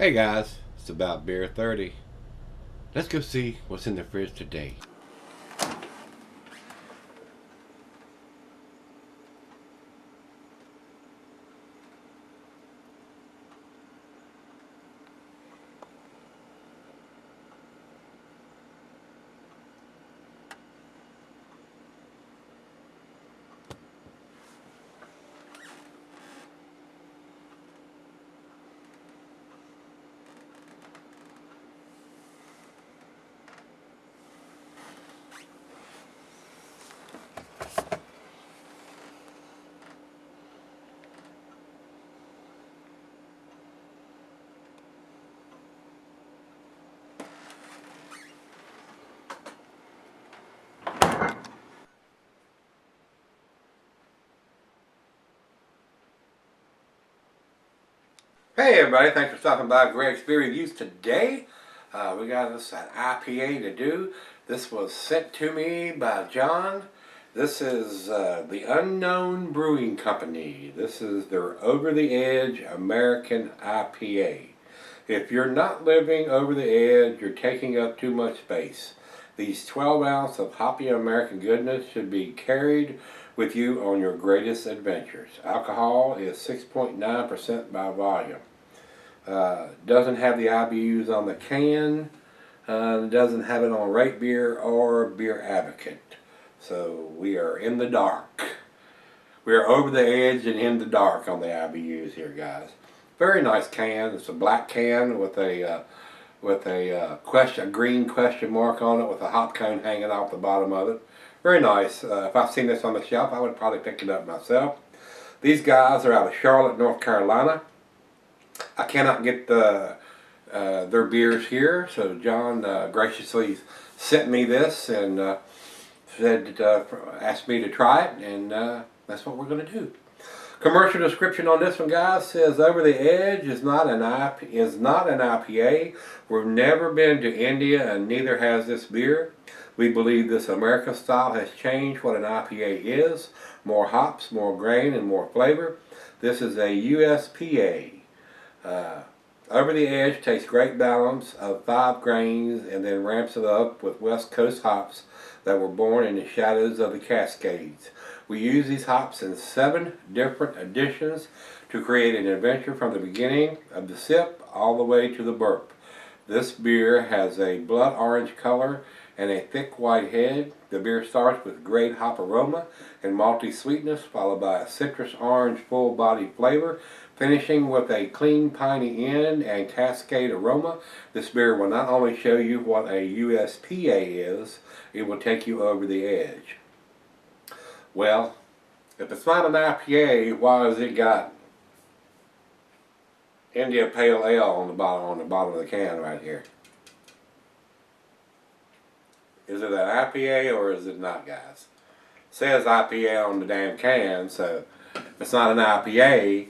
Hey guys, it's about beer 30. Let's go see what's in the fridge today. Hey everybody, thanks for stopping by Gregsbeerreviews today. We got us an IPA to do. This was sent to me by John. This is the Unknown Brewing Company. This is their Over the Edge American IPA. If you're not living over the edge, you're taking up too much space. These 12 ounce of hoppy American goodness should be carried with you on your greatest adventures. Alcohol is 6.9% by volume. Doesn't have the IBUs on the can. Doesn't have it on Rate Beer or Beer Advocate. So we are in the dark. We are over the edge and in the dark on the IBUs here, guys. Very nice can. It's a black can with a green question mark on it with a hop cone hanging off the bottom of it. Very nice. If I've seen this on the shelf, I would probably pick it up myself. These guys are out of Charlotte, North Carolina. I cannot get their beers here, so John graciously sent me this and asked me to try it, and that's what we're going to do. Commercial description on this one, guys, says Over the Edge is not an IPA. We've never been to India, and neither has this beer. We believe this American style has changed what an IPA is. More hops, more grain, and more flavor. This is a USPA. Over the Edge takes great balance of 5 grains and then ramps it up with West Coast hops that were born in the shadows of the Cascades. We use these hops in 7 different additions to create an adventure from the beginning of the sip all the way to the burp. This beer has a blood orange color and a thick white head. The beer starts with great hop aroma and malty sweetness, followed by a citrus orange full body flavor, finishing with a clean piney end and cascade aroma. This beer will not only show you what a USPA is, it will take you over the edge. Well, if it's not an IPA, why has it got India Pale Ale on the bottom of the can right here? Is it an IPA or is it not, guys? It says IPA on the damn can, so if it's not an IPA,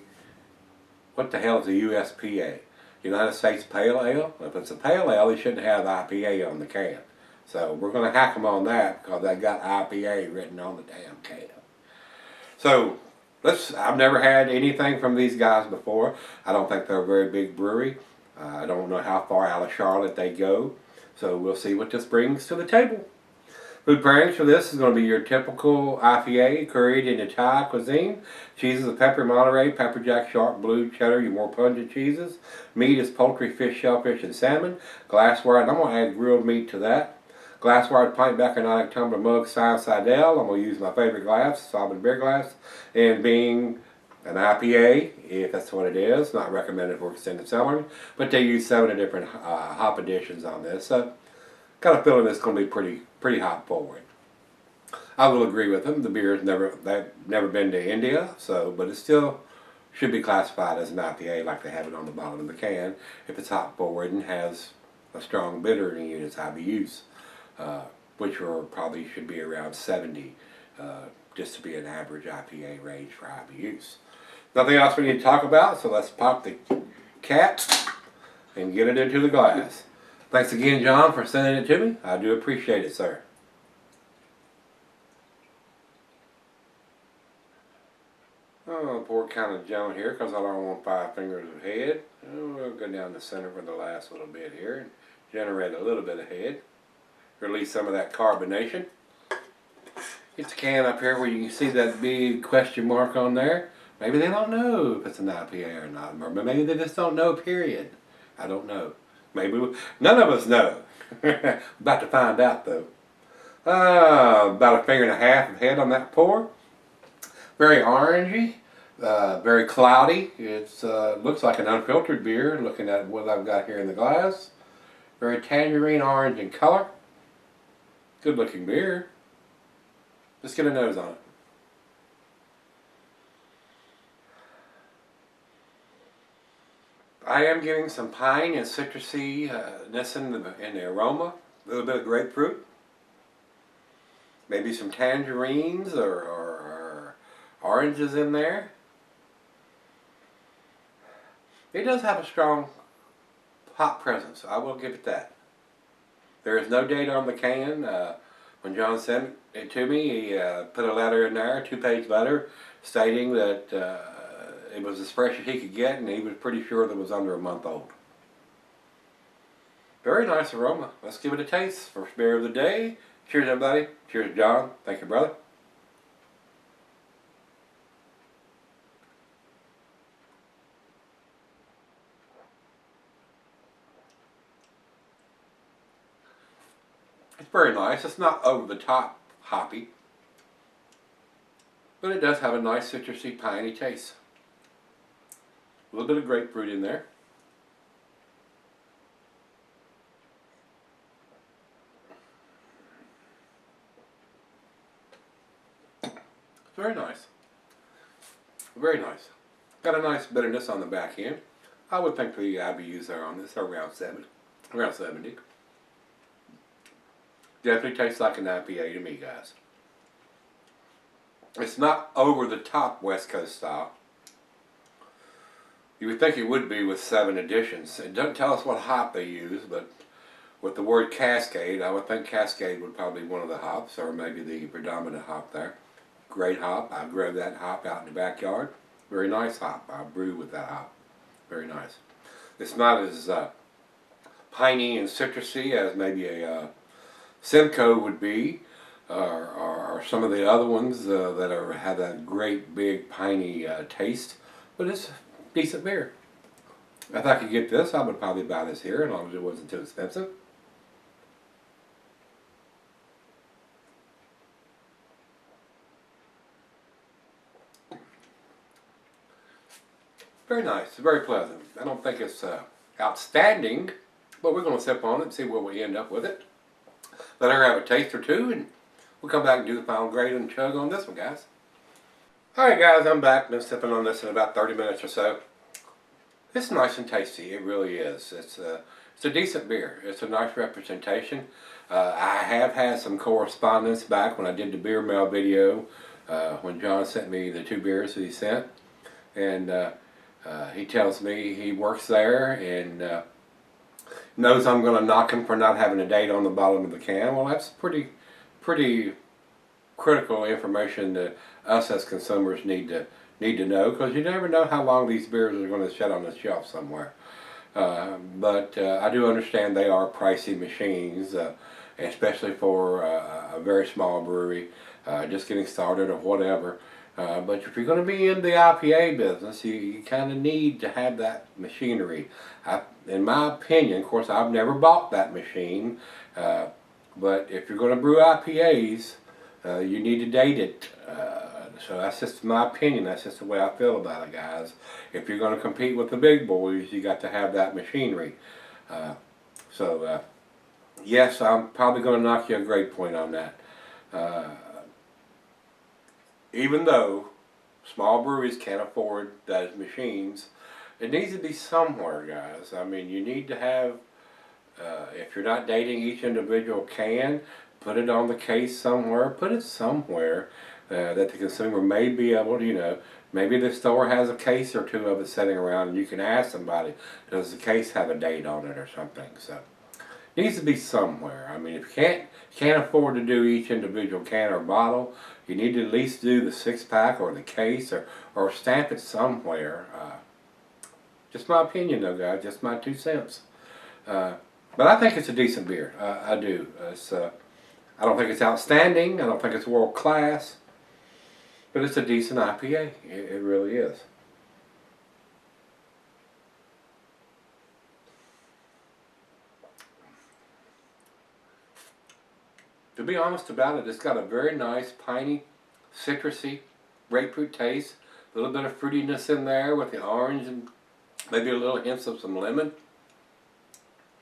what the hell is a USPA? United States Pale Ale? If it's a Pale Ale, they shouldn't have IPA on the can. So we're going to hack them on that because they got IPA written on the damn can. So I've never had anything from these guys before. I don't think they're a very big brewery. I don't know how far out of Charlotte they go. So we'll see what this brings to the table. Food pairings for this is going to be your typical IPA, curried in Thai cuisine. Cheeses are pepper Monterey, pepper jack, sharp, blue, cheddar, your more pungent cheeses. Meat is poultry, fish, shellfish, and salmon. Glassware, and I'm going to add grilled meat to that. Glassware, pint, bacchanalic, tumbler, mug, Sidell. I'm going to use my favorite glass, Sovereign beer glass. And being an IPA, if that's what it is, not recommended for extended cellaring, but they use 7 different hop additions on this. So, got a feeling it's going to be pretty hop forward. I will agree with them. The beer has never been to India, but it still should be classified as an IPA like they have it on the bottom of the can if it's hop forward and has a strong bitter in its IBUs, which probably should be around 70, just to be an average IPA range for IBUs. Nothing else we need to talk about, so let's pop the cap and get it into the glass. Thanks again, John, for sending it to me. I do appreciate it, sir. Oh, poor kind of gentle here because I don't want 5 fingers of head. We'll go down the center for the last little bit here and generate a little bit of head. Release some of that carbonation. Get the can up here where you can see that big question mark on there. Maybe they don't know if it's an IPA or not, or maybe they just don't know, period. I don't know. Maybe none of us know. About to find out though. About a finger and a half of head on that pour. Very orangey, very cloudy. It looks like an unfiltered beer looking at what I've got here in the glass. Very tangerine orange in color. Good looking beer. Let's get a nose on it. I am getting some pine and citrusy-ness in the aroma. A little bit of grapefruit. Maybe some tangerines or oranges in there. It does have a strong hop presence. I will give it that. There is no date on the can. When John sent it to me, he put a letter in there, a 2-page letter, stating that it was as fresh as he could get, and he was pretty sure that it was under a month old. Very nice aroma. Let's give it a taste. First beer of the day. Cheers, everybody. Cheers, John. Thank you, brother. It's very nice. It's not over the top hoppy, but it does have a nice citrusy, piney taste. A little bit of grapefruit in there. Very nice. Very nice. Got a nice bitterness on the back end. I would think the IBUs are on this are around 70. Around 70. Definitely tastes like an IPA to me, guys. It's not over the top West Coast style. You would think it would be with 7 additions. It doesn't tell us what hop they use, but with the word Cascade, I would think Cascade would probably be one of the hops, or maybe the predominant hop there. Great hop. I grow that hop out in the backyard. Very nice hop. I brew with that hop. Very nice. It's not as piney and citrusy as maybe a Simcoe would be, or some of the other ones that have that great big piney taste, but it's decent beer. If I could get this, I would probably buy this here as long as it wasn't too expensive. Very nice, very pleasant. I don't think it's outstanding, but we're going to sip on it and see where we end up with it. Let her have a taste or two, and we'll come back and do the final grade and chug on this one, guys. Alright guys, I'm back. Been sipping on this in about 30 minutes or so. It's nice and tasty, it really is. It's a decent beer. It's a nice representation. I have had some correspondence back when I did the beer mail video, when John sent me the 2 beers that he sent. And he tells me he works there and knows I'm going to knock him for not having a date on the bottom of the can. Well, that's pretty critical information that us as consumers need to know, because you never know how long these beers are going to sit on the shelf somewhere. But I do understand they are pricey machines, especially for a very small brewery, just getting started or whatever. But if you're going to be in the IPA business, you kind of need to have that machinery. In my opinion, of course, I've never bought that machine, but if you're going to brew IPAs, you need to date it. So that's just my opinion. That's just the way I feel about it, guys. If you're going to compete with the big boys, you got to have that machinery. Yes, I'm probably going to knock you a grade point on that. Even though small breweries can't afford those machines, it needs to be somewhere, guys. I mean, you need to have, if you're not dating each individual can, put it on the case somewhere, put it somewhere that the consumer may be able to, maybe the store has a case or 2 of it sitting around and you can ask somebody, does the case have a date on it or something? So Needs to be somewhere. I mean, if you can't afford to do each individual can or bottle, you need to at least do the 6-pack or the case, or stamp it somewhere. Just my opinion though, guys, just my 2 cents. But I think it's a decent beer. I do. I don't think it's outstanding. I don't think it's world class. But it's a decent IPA. It really is. To be honest about it, it's got a very nice, piney, citrusy, grapefruit taste. A little bit of fruitiness in there with the orange and maybe a little hints of some lemon.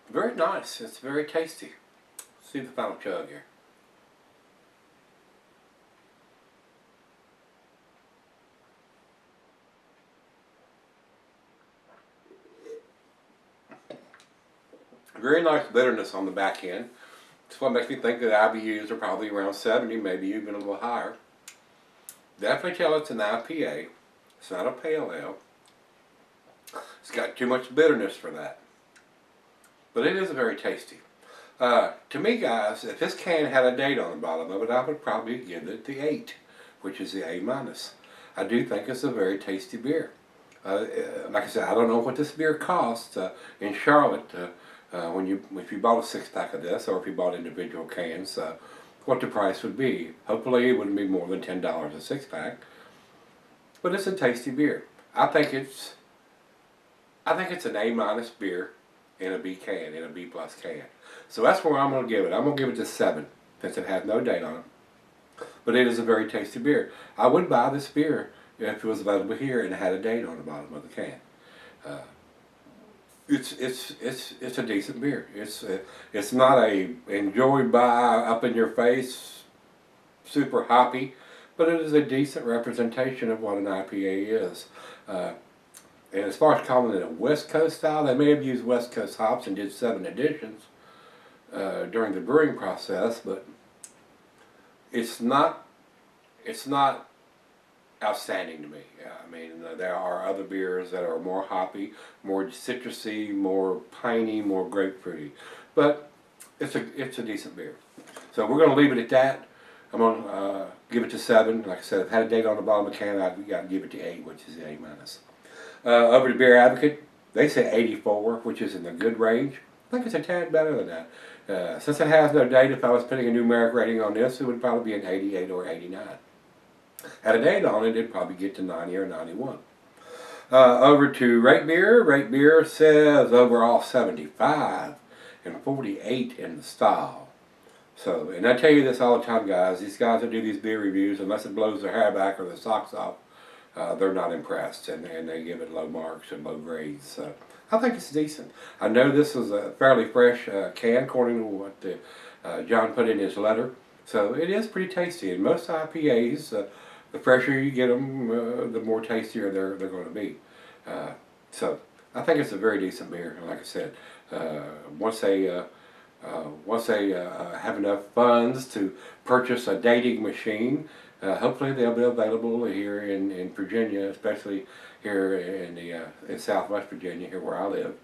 Very nice. It's very tasty. Let's see the final chug here. Very nice bitterness on the back end. That's what makes me think that IBUs are probably around 70, maybe even a little higher. Definitely tell it's an IPA. It's not a pale ale. It's got too much bitterness for that. But it is very tasty. To me, guys, if this can had a date on the bottom of it, I would probably give it the 8, which is the A-. I do think it's a very tasty beer. Like I said, I don't know what this beer costs in Charlotte if you bought a 6-pack of this, or if you bought individual cans, what the price would be. Hopefully it wouldn't be more than $10 a 6-pack. But it's a tasty beer. I think it's an A- beer in a B can, in a B+ can. So that's where I'm going to give it. I'm going to give it a 7, since it has no date on it. But it is a very tasty beer. I would buy this beer if it was available here and it had a date on the bottom of the can. It's a decent beer. It's not a enjoy buy up in your face, super hoppy, but it is a decent representation of what an IPA is. And as far as calling it a West Coast style, they may have used West Coast hops and did 7 additions during the brewing process, but it's not outstanding to me. I mean, there are other beers that are more hoppy, more citrusy, more piney, more grapefruity, but it's a decent beer. So we're going to leave it at that. I'm going to give it to 7. Like I said, if it had a date on the bottom of the can, I'd got to give it to 8, which is the A-. Over to Beer Advocate, they say 84, which is in the good range. I think it's a tad better than that. Since it has no date, if I was putting a numeric rating on this, it would probably be an 88 or 89. Had a date on it, it'd probably get to 90 or 91. Over to Rate Beer. Rate Beer says overall 75 and 48 in the style. So, and I tell you this all the time, guys. These guys that do these beer reviews, unless it blows their hair back or their socks off, they're not impressed, and they give it low marks and low grades. So I think it's decent. I know this is a fairly fresh can, according to what John put in his letter. So it is pretty tasty, and most IPAs, the fresher you get them, the more tastier they're going to be. So I think it's a very decent beer. Like I said, once they have enough funds to purchase a dating machine, hopefully they'll be available here in Virginia, especially here in Southwest Virginia, here where I live.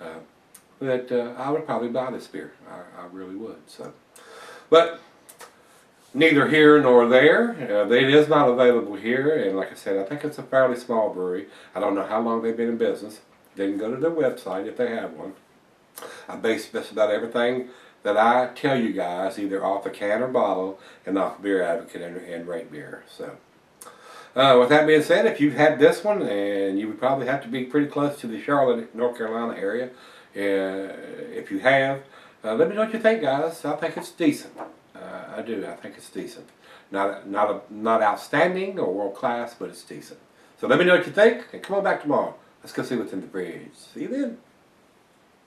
I would probably buy this beer. I really would. So, but neither here nor there. It is not available here, and like I said, I think it's a fairly small brewery. I don't know how long they've been in business. Didn't go to their website if they have one. I base just about everything that I tell you guys either off the can or bottle, and off Beer Advocate and Rate Beer. So, with that being said, if you've had this one, and you would probably have to be pretty close to the Charlotte, North Carolina area, if you have, let me know what you think, guys. I think it's decent. I do. I think it's decent. Not outstanding or world class, but it's decent. So let me know what you think, and come on back tomorrow. Let's go see what's in the fridge. See you then.